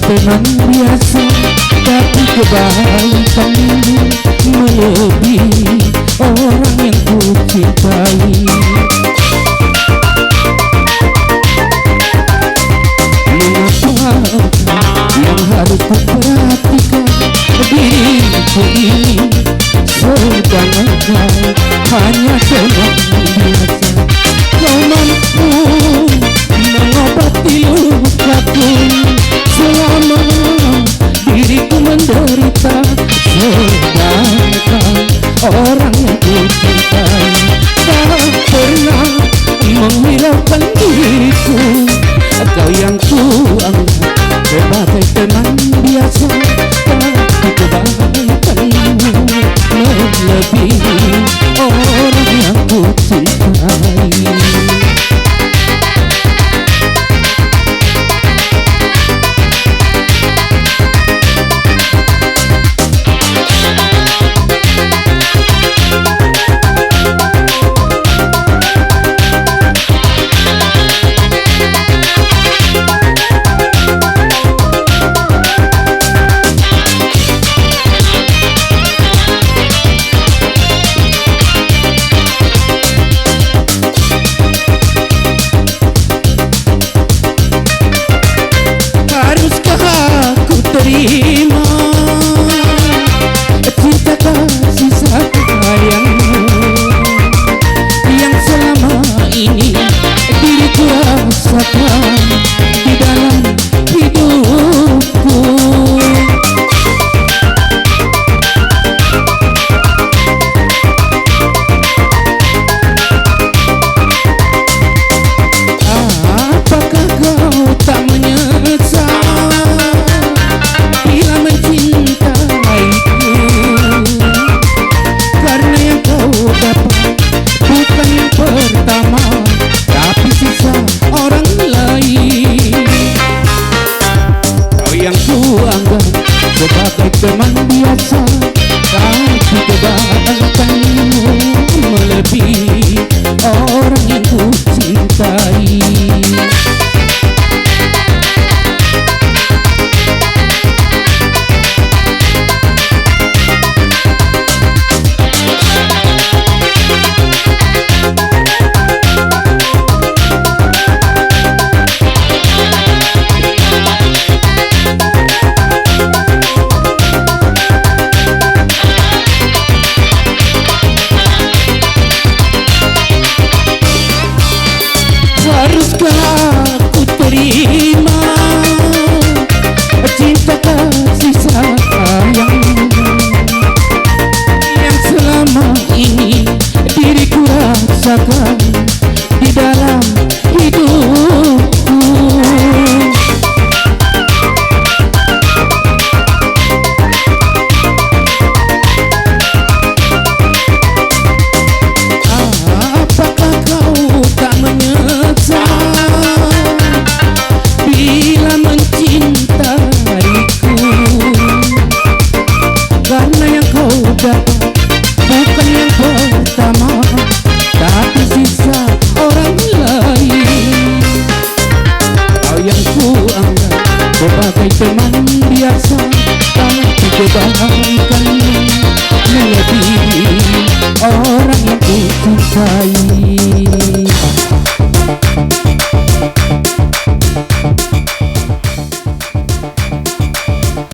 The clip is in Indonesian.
teman biasa, tapi kebaikanmu melebihi orang yang ku cintai. Mengapa yang harus ku perhatikan diriku ini, sedang engkau hanya teman biasa. Kau mampu mengobati lukaku selama diriku menderita, sedangkan orang yang ku cintai tak pernah menghiraukan diriku. Kau yang ku anggap sebagai teman biasa, tapi kebaikanmu melebihi orang yang ku cintai. Terima cinta kasih sayangmu yang selama ini diriku rasakan di dalam hidupku. Apakah kau tak menyesal bila mencintaiku? Karena yang kau dapat bukan yang pertama, tapi sisa orang lain. Kau yang ku anggap sebagai teman biasa, tapi kebaikanmu melebihi orang yang ku cintai. dapat bukan yang pertama, tapi sisa orang lain. Kau yang kuanggap sebagai teman biasa, tapi kebaikan melebihi orang yang ku cintai.